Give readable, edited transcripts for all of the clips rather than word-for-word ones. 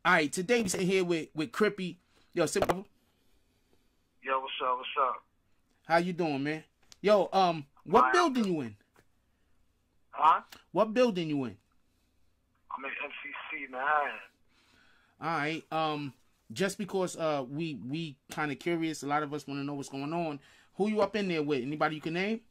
All right, today we sit here with Crippy. Yo, sit. Yo, what's up? What's up? How you doing, man? Yo, what building you in? Huh? What building you in? I'm in MCC, man. All right. Just because we kind of curious, a lot of us want to know what's going on. Who you up in there with? Anybody you can name?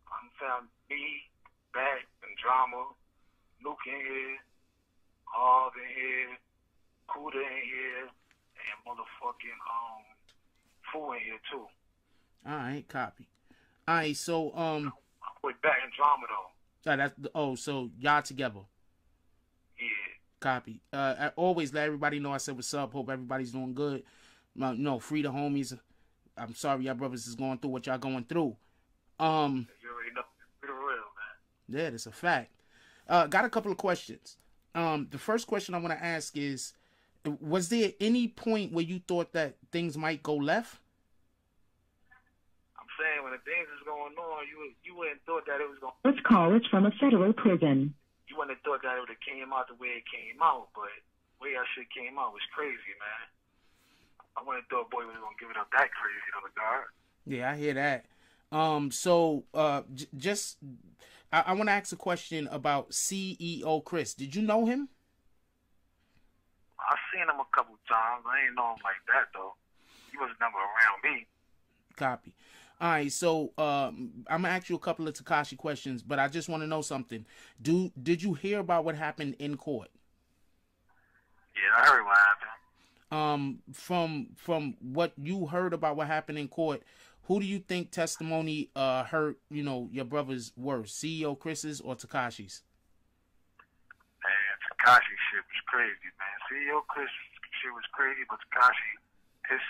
I'm found me, Back, and Drama, Luke in here, Harv in here, Kuda in here, and motherfucking Fu in here too. All right, copy. All right, so I'm with Back and Drama though. So y'all together. Yeah. Copy. I always let everybody know I said what's up. Hope everybody's doing good. No, free the homies. I'm sorry y'all brothers is going through what y'all going through. You already know. Be the real, man. Yeah, that's a fact. Got a couple of questions. The first question I want to ask is, was there any point where you thought that things might go left? I'm saying when the things is going on, you wouldn't thought that it was going. This call is from a federal prison. You wouldn't have thought that it would have came out the way it came out, but the way that shit came out was crazy, man. I wouldn't have thought boy was gonna give it up that crazy on the guard. Yeah, I hear that. I want to ask a question about CEO Chris. Did you know him? I seen him a couple times. I ain't know him like that though. He was never around me. Copy. All right, so I'm gonna ask you a couple of Tekashi questions, but I just want to know something. Did you hear about what happened in court? Yeah, I heard what happened. From what you heard about what happened in court, who do you think testimony hurt, your brother's worse, CEO Chris's or Tekashi's? Man, Tekashi shit was crazy, man. CEO Chris shit was crazy, but Tekashi, his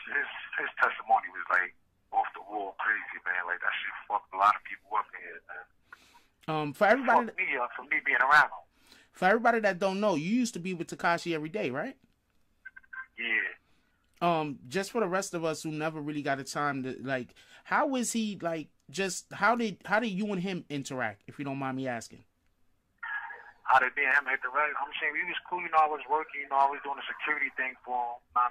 testimony was like off the wall crazy, man. Like that shit fucked a lot of people up in here, man. For everybody, fucked me up for me being around him. For everybody that don't know, you used to be with Tekashi every day, right? Yeah. Just for the rest of us who never really got a time to how is he how did you and him interact, if you don't mind me asking? How did me and him interact? I'm saying we was cool, I was working, I was doing a security thing for him, from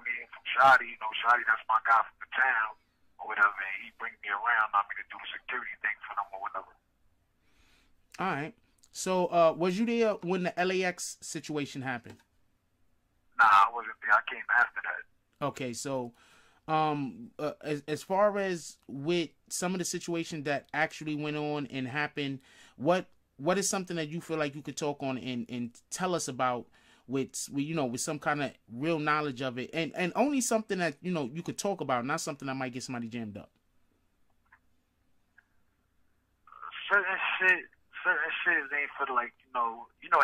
Shotty, Shotty, that's my guy from the town or whatever, and he bring me around, to do the security thing for them or whatever. All right. So, was you there when the LAX situation happened? Nah, I wasn't there. I came after that. Okay, so as far as with some of the situation that actually went on and happened, what is something that you feel like you could talk on and tell us about with some kind of real knowledge of it, and only something that you could talk about, not something that might get somebody jammed up? Certain shit ain't for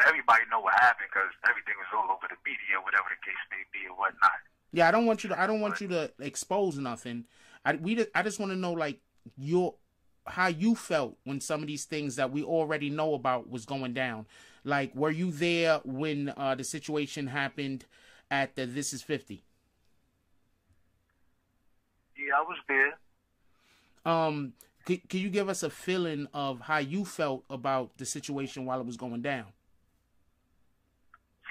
everybody know what happened because everything was all over the media, whatever the case may be or whatnot. Yeah, I don't want you to expose nothing. I just want to know how you felt when some of these things that we already know about was going down. Like, were you there when the situation happened at the This Is 50? Yeah, I was there. Could you give us a feeling of how you felt about the situation while it was going down?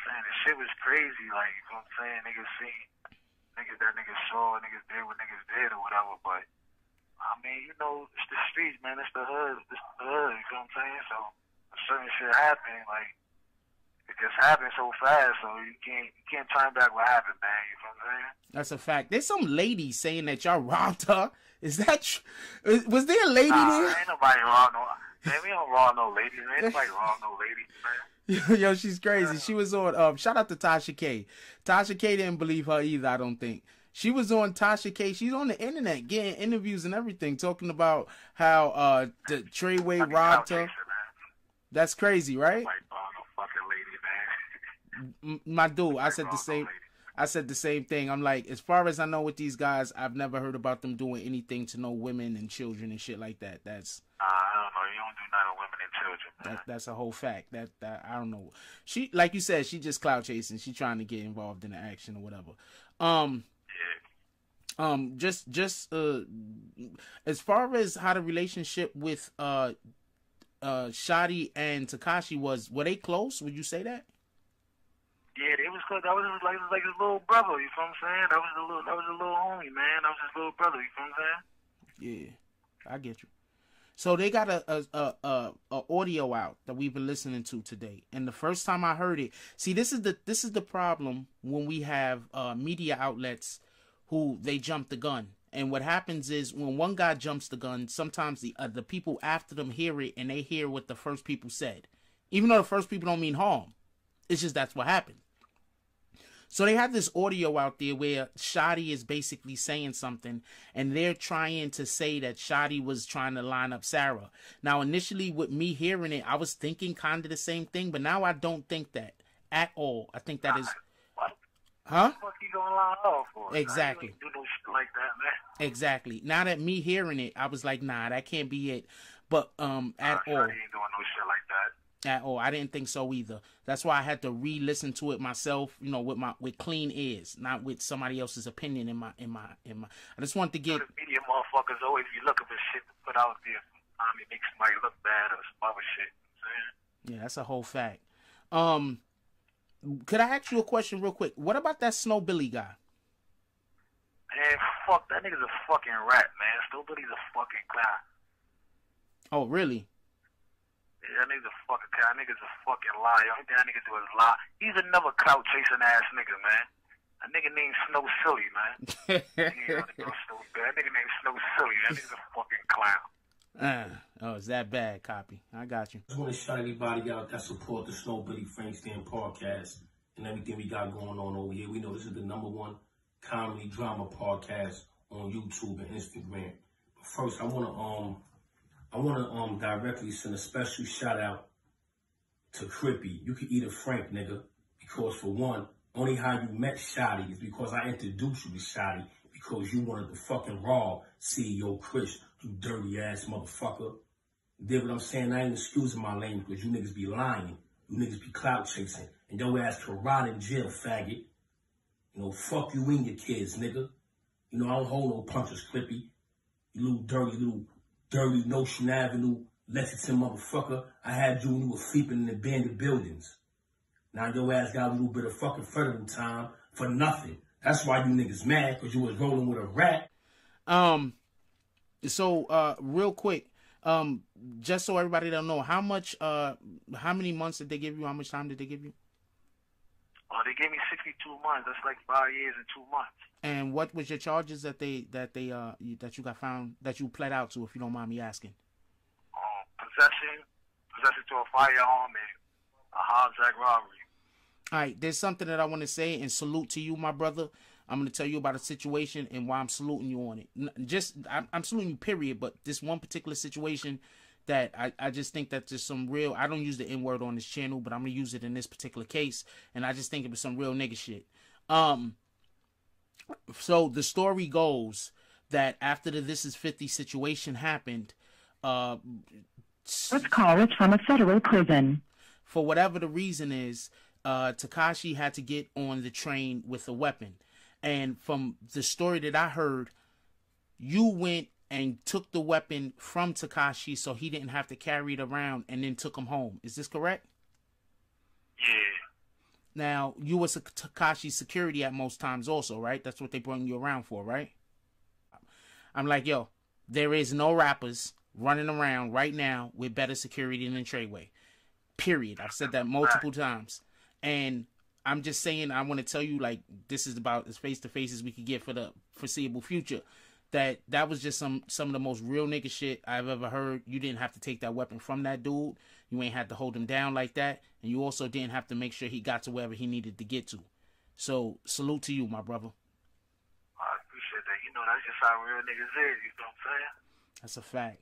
Man, the shit was crazy. Like, you know what I'm saying? Niggas seen, niggas saw, niggas did what niggas did or whatever. But, I mean, it's the streets, man. It's the hood. You know what I'm saying? So, if certain shit happened, like, it just happened so fast, so you can't turn back what happened, man. You know what I'm saying? That's a fact. There's some lady saying that y'all robbed her. Is that was there a lady there? Ain't nobody robbed no. Man, we don't rob no ladies. Ain't nobody robbed no ladies, man. Yo, she's crazy. She was on. Shout out to Tasha K. Tasha K didn't believe her either. I don't think she was on Tasha K. She's on the internet getting interviews and everything, talking about how the Treyway robbed her. That's crazy, right? My dude, I said the same. I said the same thing. I'm like, as far as I know with these guys, I've never heard about them doing anything to no women and children and shit like that. That's I don't know. You don't do nothing to women and children, man. That's a whole fact. That I don't know. She, like you said, she just clout chasing. She trying to get involved in the action or whatever. Just as far as how the relationship with Shotty and Tekashi was, were they close? Would you say that? Yeah, it was cause that was like his little brother. You feel what I'm saying? That was a little homie, man. That was his little brother. You feel what I'm saying? Yeah, I get you. So they got a audio out that we've been listening to today, and the first time I heard it, see, this is the problem when we have media outlets who they jump the gun, and what happens is when one guy jumps the gun, sometimes the people after them hear it and they hear what the first people said, even though the first people don't mean harm. It's just that's what happened. So they have this audio out there where Shotty is basically saying something, and they're trying to say that Shotty was trying to line up Sarah. Now, initially, with me hearing it, I was thinking kind of the same thing, but now I don't think that at all. I think that is... What? Huh? What the fuck you gonna line up for? Exactly. You ain't do no shit like that, man. Exactly. Now that me hearing it, I was like, nah, that can't be it. But at all. Shotty ain't doing no shit like that. At all. I didn't think so either. That's why I had to re-listen to it myself, you know, with clean ears, not with somebody else's opinion in my. I just wanted to get. The media motherfuckers always be looking for shit to put out there. It makes somebody look bad or some other shit. You know what I'm saying? Yeah, that's a whole fact. Could I ask you a question real quick? What about that Snow Billy guy? Man, fuck, that nigga's a fucking rat, man. Snow Billy's a fucking clown. Oh, really? Yeah, that nigga's a fucking clown. That nigga's a fucking liar. Only thing that nigga do is lie. He's another clout chasing ass nigga, man. A nigga named Snow Silly, man. That nigga named Snow Silly. That nigga's a fucking clown. Oh, it's that bad, Copy. I got you. I just want to shout anybody out that support the Snow Billy Frank Stand podcast and everything we got going on over here. We know this is the #1 comedy drama podcast on YouTube and Instagram. But first, I want to directly send a special shout out to Crippy. You can eat a Frank, nigga, because for one, only how you met Shotty is because I introduced you to Shotty because you wanted the fucking raw CEO Chris, you dirty ass motherfucker. You did what I'm saying? I ain't excusing my language because you niggas be lying. You niggas be clout chasing. And your ass can rot in jail, faggot. You know, fuck you and your kids, nigga. You know, I don't hold no punches, Crippy. You little dirty Notion Avenue, Lexington motherfucker. I had you when you were sleeping in abandoned buildings. Now your ass got a little bit of fucking federal time for nothing. That's why you niggas mad, because you was rolling with a rat. So, real quick, just so everybody don't know, how many months did they give you? How much time did they give you? Oh, they gave me 62 months. That's like 5 years and 2 months. And what was your charges that you got found, that you pled out to, if you don't mind me asking? Possession to a firearm, and a Hobbs Act robbery. All right, there's something that I want to say, and salute to you, my brother. I'm going to tell you about a situation and why I'm saluting you on it. I'm saluting you, period, but this one particular situation that I just think that there's some real, I don't use the N-word on this channel, but I'm going to use it in this particular case, and I just think it was some real nigga shit. So the story goes that after the This Is 50 situation happened, This call is from a federal prison. For whatever the reason is, Tekashi had to get on the train with a weapon. And from the story that I heard, you went and took the weapon from Tekashi so he didn't have to carry it around and then took him home. Is this correct? Yeah. Now, you was Tekashi's security at most times also, right? That's what they bring you around for, right? I'm like, yo, there is no rappers running around right now with better security than Treyway. Period. I've said that multiple times. And I'm just saying, I want to tell you, like, this is about as face-to-face as we could get for the foreseeable future. That was just some of the most real nigga shit I've ever heard. You didn't have to take that weapon from that dude. You ain't had to hold him down like that. And you also didn't have to make sure he got to wherever he needed to get to. So, salute to you, my brother. I appreciate that. You know, that's just how real niggas is. You know what I'm saying? That's a fact.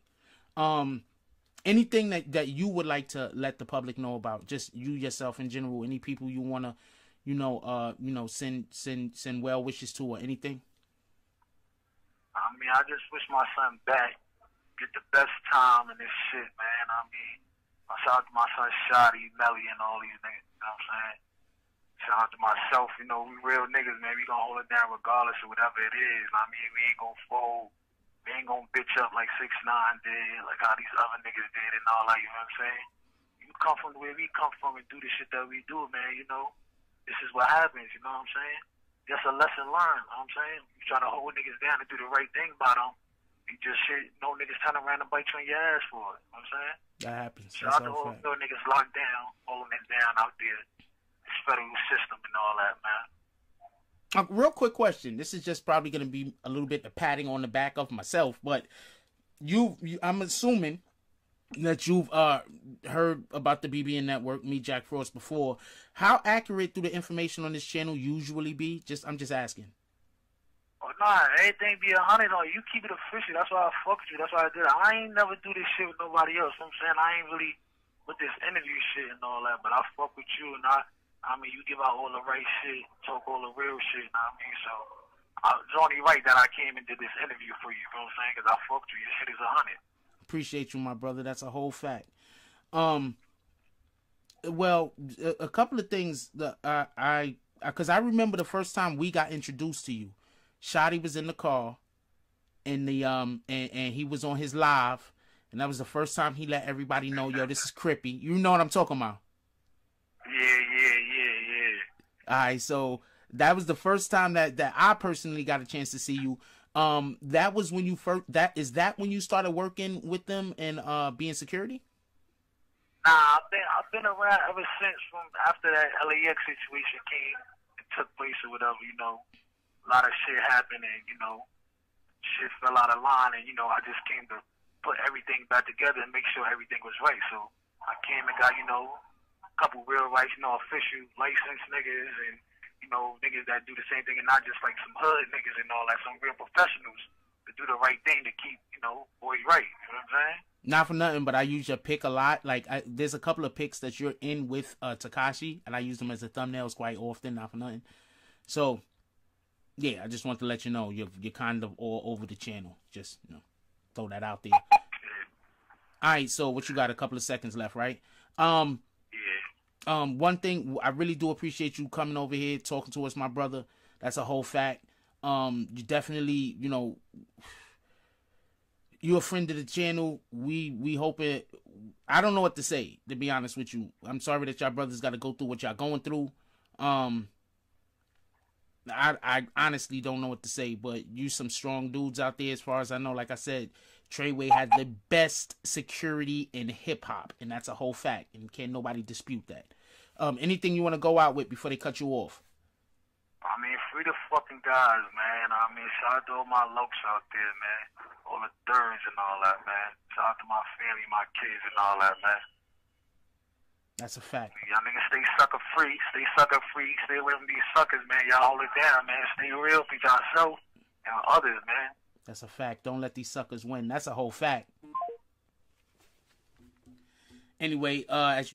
Anything that you would like to let the public know about, just you yourself in general, any people you want to, send well wishes to or anything? I mean, I just wish my son back, get the best time in this shit, man. I mean, shout out to my son Shotty, Melly, and all these niggas, you know what I'm saying? Shout out to myself, you know, we real niggas, man. We gonna hold it down regardless of whatever it is. I mean, we ain't gonna fold. We ain't gonna bitch up like 6ix9ine did, like how these other niggas did and all that, you know what I'm saying? You come from where we come from and do the shit that we do, man, you know? this is what happens, you know what I'm saying? That's a lesson learned, you know what I'm saying? You try to hold niggas down and do the right thing by them. You just shit, no niggas turn around and bite you in your ass for it, you know what I'm saying? That happens. Shout out to all the niggas locked down, holding it down out there. This federal system and all that, man. Real quick question. This is just probably going to be a little bit of patting on the back of myself, but I'm assuming that you've heard about the BBN Network, me, Jack Frost, before. How accurate do the information on this channel usually be? I'm just asking. Oh, nah, everything be 100 on you. Keep it official. That's why I fucked you. That's why I did it. I ain't never do this shit with nobody else. You know what I'm saying? I ain't really with this interview shit and all that, but I fuck with you, and I mean, you give out all the right shit, talk all the real shit, you know what I mean? So, it's only right that I came and did this interview for you, you know what I'm saying? Because I fucked you. Your shit is 100. Appreciate you, my brother. That's a whole fact. Well, a couple of things that because I remember the first time we got introduced to you. Shotty was in the car, and and he was on his live, and that was the first time he let everybody know, yo, this is Crippy. You know what I'm talking about? Yeah. All right, so that was the first time that I personally got a chance to see you. That was when you first. Is that when you started working with them and being security? Nah, I've been around ever since, from after that LAX situation came and took place or whatever. You know, a lot of shit happened, and you know, shit fell out of line, and you know, I just came to put everything back together and make sure everything was right. So I came and got, you know, a couple real rights, you know, official licensed niggas, and you know, niggas that do the same thing, and not just like some hood niggas and all that. Some real professionals to do the right thing to keep, you know, boys right. You know what I'm saying? Not for nothing, but I use your pick a lot. Like, there's a couple of picks that you're in with Tekashi, and I use them as a thumbnails quite often. Not for nothing. So, yeah, I just want to let you know you're kind of all over the channel. Just, you know, throw that out there. All right, so what you got? A couple of seconds left, right? One thing, I really do appreciate you coming over here, talking to us, my brother. That's a whole fact. You definitely, you know, you're a friend of the channel. We hope it. I don't know what to say, to be honest with you. I'm sorry that y'all brothers got to go through what y'all going through. I honestly don't know what to say, but you some strong dudes out there as far as I know. Like I said, Treyway had the best security in hip-hop, and that's a whole fact, and can't nobody dispute that. Anything you want to go out with before they cut you off? I mean, free the fucking guys, man. I mean, shout out to all my lokes out there, man. All the thirds and all that, man. Shout out to my family, my kids and all that, man. That's a fact. Y'all niggas stay sucker free. Stay sucker free. Stay away from these suckers, man. Y'all hold it down, man. Stay real for yourself and others, man. That's a fact. Don't let these suckers win. That's a whole fact. Anyway, as